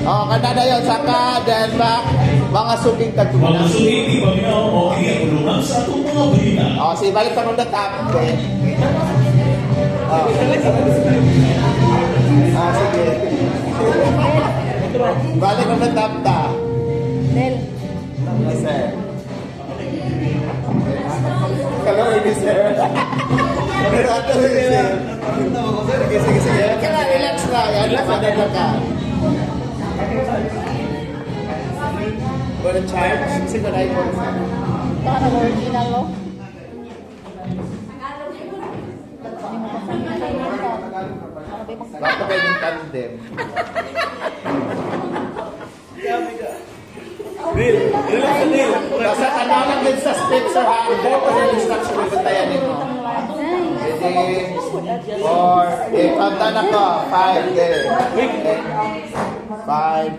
Oh, kanada yun. Saka, then back. Mga suging tagtuna. Mga suging, di ba nga, okay, ang ulungan sa itong mga balita. Oh, sige, balik pa nung top. Okay. Oh. Ah, sige. Balik nung top ta. Del. Sir. Kalau ini sir. Pero ato ini sir. Sige. Kaya relax na. Yan lang madala ka. Gonna charge? Sige na iPhone. Baka na original, no? Baka pwedeng tandem. Real. Basta tanaman din sa steps sir ha. Ito ko yung instruction yung bantayan nito. Ready? 4. Kanta na ko. 5. Get it. 5.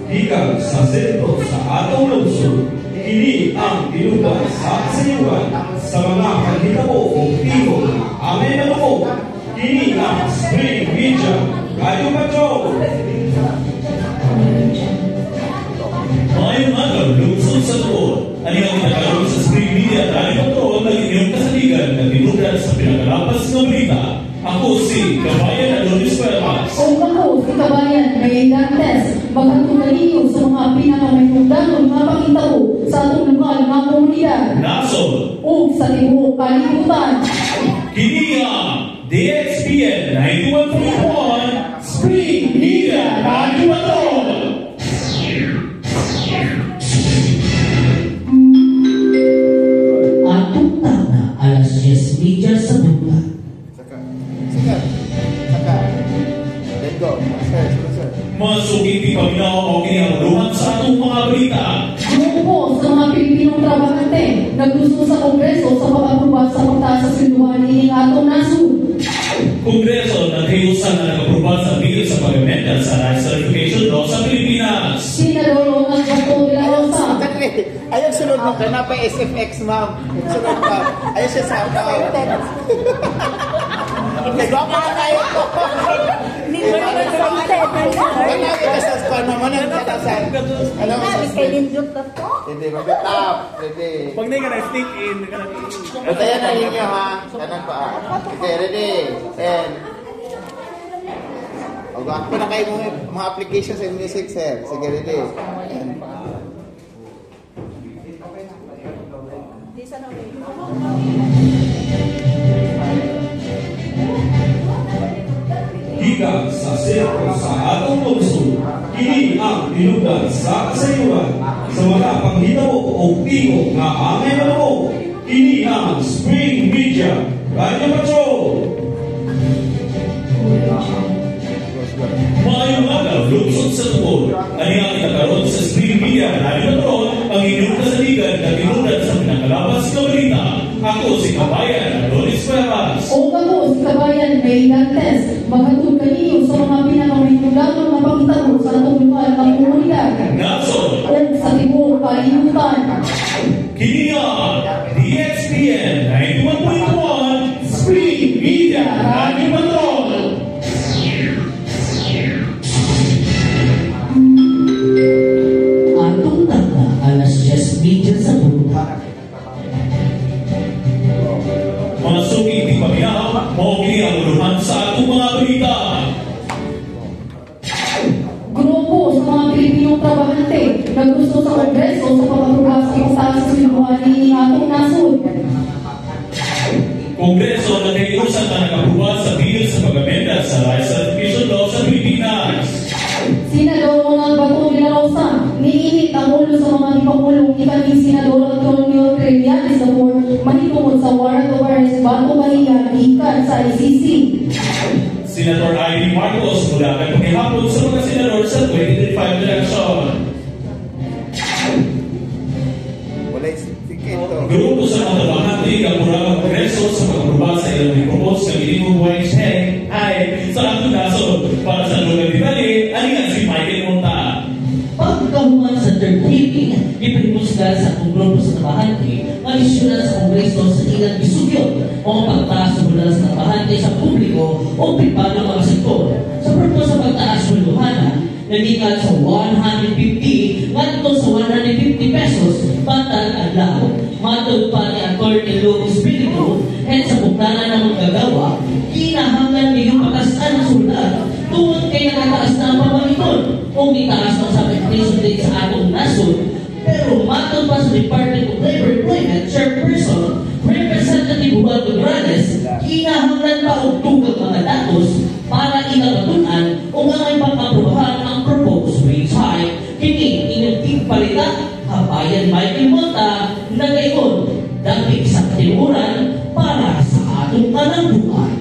Ikaw sa sentro sa atong lungsod, ini ang dinugan sa kasayugan sa mga panghitabo o tigo na amay na loob. Ini ang Spring Media Radio Patrol. Mayroong araw, lungsod sa tuon. Ano ang kinakaroon sa Spring Media Radio Patrol na inyong kasaligan na dinugan sa pinagalapas ng balita. Ako si Kabayan Adonis Cuevas. O ako si Kabayan Ray Dantes. Magkatulaliyo sa mga pinakamayundan o mga pakitao sa atong lokal mga komunidad. Nasod. O sa tibuok kalibutan. Kini ang DXPN 91.1 Spring Media Radio Patrol. Atong tama alas 10 media sa buka. Saka. Let's go. Sir. Masugid di paminaw o kinahuluhan sa atong mga balita. Grupo sa mga Pilipinong trabahante naggusto sa Kongreso sa pag-aproba sa pagtaas sa swelduhan ng atong nasud. Kongreso naghiusan na nag-aproba sa bill sa pag-amenda sa Rice Certification Law sa Pilipinas. Sinadoro ng Bato de la Rosa. Ayun sunod mo. Kaya pa SFX ma'am. Sunod pa. Ayun siya sa ako. Nagwapa na kayo. Wala ka sa span naman ang katasan. Alam mo sa Kay Lindot na to. Hindi, mag-tap. Ready. Pag na ka na-stick in, Batayan na rin ha. Kanan pa. Okay, ready. And ako na kayo mga applications and music, sir. Sige, ready. And Hika sa sentro sa atong lungsod, kini ang dinugan sa kasayuran sa mga panghitabo o tigo na amay na loob. Kini ang Spring Media Radio Patrol. Maayong araw, lungsod sa tuon. Ano ang kinakaroon sa Spring Media Radio Patrol, ang inyong kasaligan na dinugan sa pinakalapas na balita. Ako si Kabayan Adonis Cuevas. O ako si Kabayan Ray Dantes. Magkatulaliyo sa mga pinakamayundan o mga pakitao sa atong lokal na komunidad. Nasod. O sa tibuok kalibutan. Kini ang DXPN 91.1 Spring Media Radio Patrol. Atong tama alas 10 media sa buka. Mga suki di pamilya, mawagli ang uluhan sa atong mga balita. Grupo sa mga Pilipinong trabahante naggusto sa Kongreso sa pag-aproba sa pagtaas sa swelduhan ng atong nasud. Kongreso na nag-iusan na nag-aproba sa bill sa pag-amenda sa Rice Certification Law sa Pilipinas. Senador Ronald Bato de la Rosa, niinit ang ulo sa mga ipangulong ikating Senador Antonio Trillanes na for manitungod sa warrant of arrest Bato Baligan ikan sa ICC. Senator Ivy Marcos mula kay paghihapon sa mga senador sa 2035 election. wala sige ito. Grupo sa mga trabahante ang murang Kongreso sa pag-aproba sa ilang ipropos ng minimum wage ay sa atong nasod para sa lugar detalye, alingan si Michael Monta. Pagkahuman sa third hearing, ipinusga gikan sa akong grupo sa trabahante nga isyunan sa Kongreso sa ilang gisugyon o ang pagtaas sa bulan sa trabahante sa publiko o pribado mga sektor. Sa purpose sa pagtaas ng luhana, nagikan sa 150 ngadto sa 150 pesos bantang adlaw. Matod pa ni Atty. Lugo Espiritu at sa buktanan ng magagawa, kinahanglan niyong patasan ang sulat tungod kay nakataas na ang pamaliton o itaas ang sacrifice rate sa atong nasod. Pero matod pa sa Department of Labor Employment Chairperson Representative Juan Morales, kinahanglan pa og tugang mga datos para inabatunan o ang ipapaprubahan ang proposed wage hike. Kini inyong tigpalita, Kabayan Michael Mota, nagayon, dapit sa katimuran para sa atong kanambuan.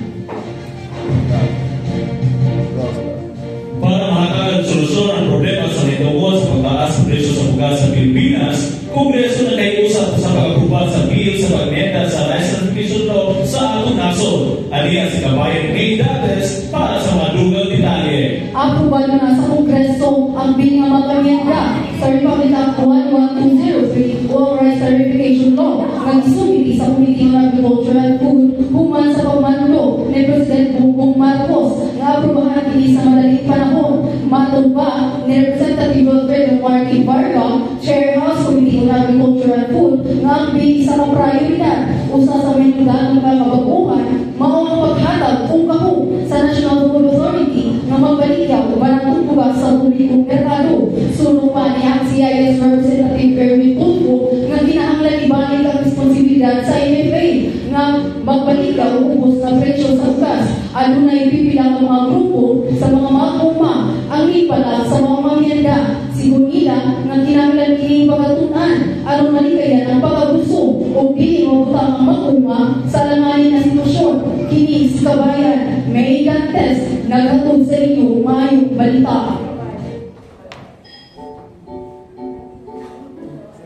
Para mahatagan solusyon ang problema sa nitungkol sa pagtaas ng presyo sa bugas sa Pilipinas, Kongreso na naiusap sa pag-aproba sa bill sa pagneta sa rice certification law sa atong nasod. Aliya si Kabayan May Dates para sa madugang detalye. Aprobado na sa Kongreso ang bill nga magpamiyenda sa Republic Act 11203 o Rice Certification Law nga gisumiti sa Committee on Agriculture and Food human sa pagmanulo ni President Bongbong Marcos nga aprobahan kini sa madaling panahon. Matod pa ni Representative Alfredo Martin Varga, Chair House Committee on Agriculture and Food, nga ang bill isa ka prioridad usa sa may lugar ng kabaguhan mao ang paghatag kung kaho sa National Food Authority nga magbaligya o banang tugas sa publikong merkado. Suno pa ni ang CIS Representative Erwin Tulfo nga kinahanglan ibalik ang responsibilidad sa MFA nga magbaligya o ubos na presyo sa ugas. Adunay bibilang ang mga grupo sa mga maguma ang ipala sa mga mamiyanda. Sigun nila nga kinahanglan kini pagatunan aron malikayan ang pagabuso o dili mabutang ang maguma sa langanin na sitwasyon. Kini si Kabayan May Dantes naghatod sa inyo maayong balita.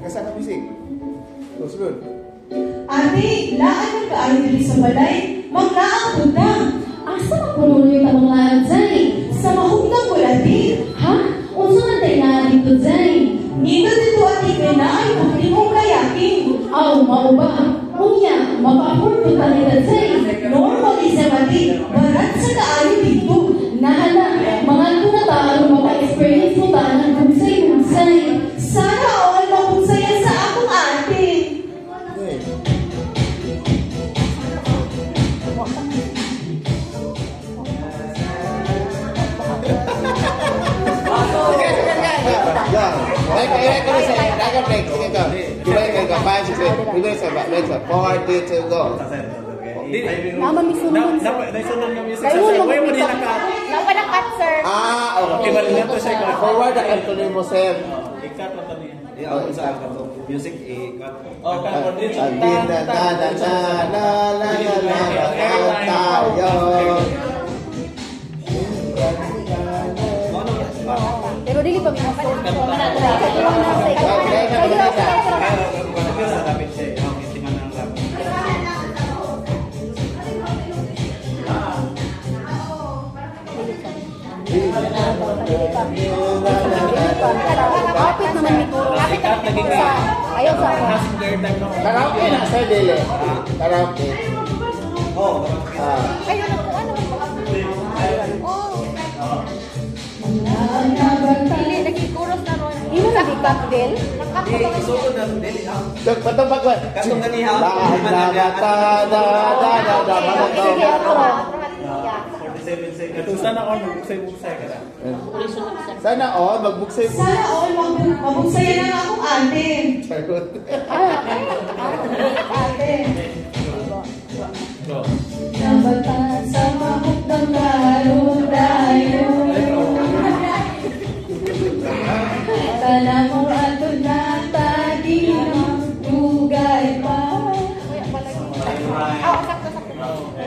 Kasama bisik. Sunod. Ate, laan ang kaayo dili sa balay. Maglaang po na. Asa mapunuloy ka mga adzay? Sa mahugdang ko lati. Ha? Unsa man tayo na dito zay? Nito dito at ikinaan kung di mong kayaking. Aw, mao ba? Unya, mapa-afford ko ka nila zay. Normally sa mati, barat sa kaayo dito. Nahala, mga kunata aron mapa-experience mo ta ng kugsay-kugsay. Sana all mapugsaya sa akong ate. Naman misunod sa. Kayo mo napanak sir. Okay. Forward ang Anthony mo, sir. Music Pero dili pa mi mapan. Kapit naman ni Turo. Kapit naman sa ayaw sa ako. Karaoke na, sir, dili. Karaoke. Ayaw na po, ano? Dili, nagkikuros na ron. Imo na di kapdel? Patong pagwan. Katong ganiha. Sige, ako. Sana all magbuksay-buksay ka na. Sana all magbuksay. Sana all mapugsaya na nga akong ate. Ate. Nabata sa mahugdang karudayo. Tala mo ato na tadi dugay pa.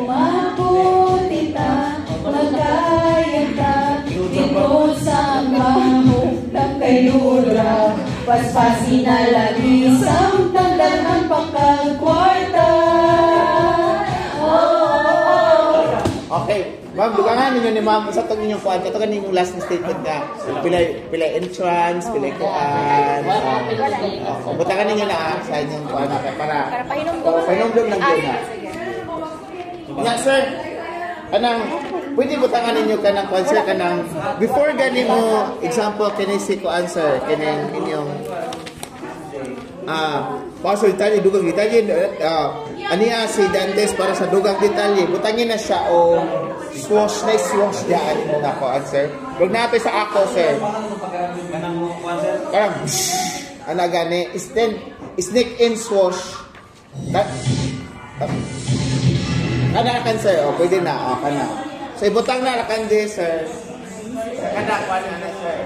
Mabuti ta, magkayag ta, dito sa mahugdang kayura. Paspasin na lagi samtang daghang pagkagkwarta. Okay. Ma'am, dugangan ninyo ni ma'am sa tong inyong kuan kato kaning last statement nga. Pila entrance, pila kuan. Butangan ninyo na sa inyong kuan para pahinomdom lang gyud na. Ya sir. Kanang pwede butangan ninyo kanang kuan sir kanang before gani mo example kini si kuan sir kining inyong pasol detalye dugang detalye aniya si Dantes para sa dugang detalye butangin na siya o swash dyan mo na ko sir wag natin sa ako sir parang ana gani sneak in swash kana kan sir o pwede na o kana so ibutang na kan di sir kana kuan na sir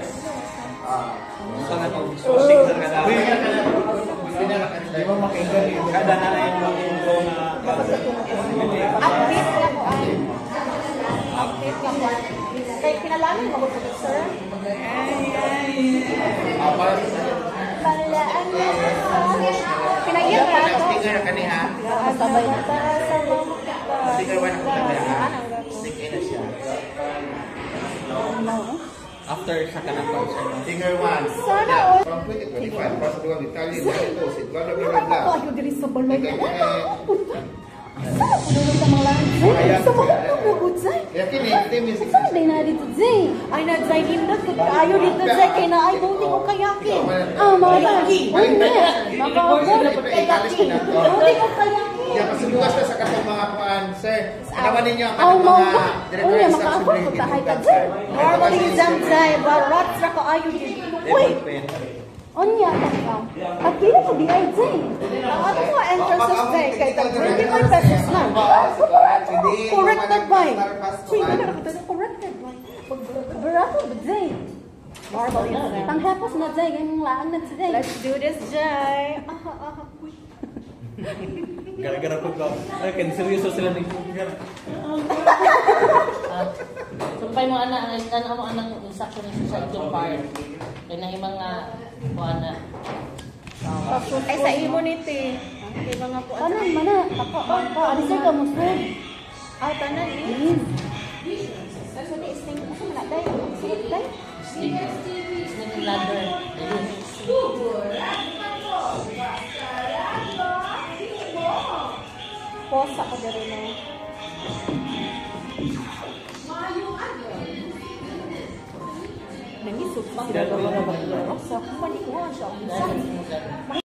Di ba makinggan kada na yung intro na Update ka po ay. Update ka po. Kaya kinalaman mo ko sir. Balaan mo. Pinagyan ka ito. sticker kaniha Sabay na para sa mga sticker one ako sticker na siya after sa kanang concert. sticker one Sana all. from 2025 para sa dugang detalye dito si blah blah blah Ako blah ako diri sa balay. Eh, Sana po doon sa mga langit. Sa mga tubugod sa'y. yakin music Sana din na dito Zay. Ay na Zay hindot ko ayo dito Zay kay na ay buti ko kayakin. Mga lagi. Makawagan ko kayakin. Buti ko kayakin. ya kasi lugas na sa katong mga kuan sir naman ninyo ang Aw katong mo mga ba? director Uy, staff makaabot ko tahay ka Zay. Normally Zay barat ra ko ayo dito. Uy. Onya ka. At dili ko di ay Zay. Ang ato ko entrance sa Zay kay tag 25 pesos lang. Corrected by. Uy, corrected by. Barato ba Zay? Marble yun. Tanghapos na Zay, ganyan laan na Zay. Let's do this Zay. Gara-gara po ko. Ay, kan seryoso sila nagpupigara. Sumpay mo anak, ano mo anak instruction sa itong part. Kaya na yung mga kuana. Ay, sa immunity. Ay, mga po. Tanan, mana. Ako, alisay ka mo, sir. Ay, tanan, eh. So, di, sting, ako na, day. Sige, day. Snake and ladder. Posa ko dito na. Nangisog pa sila ba mga bagay? Sa kumani ko siya. Mahit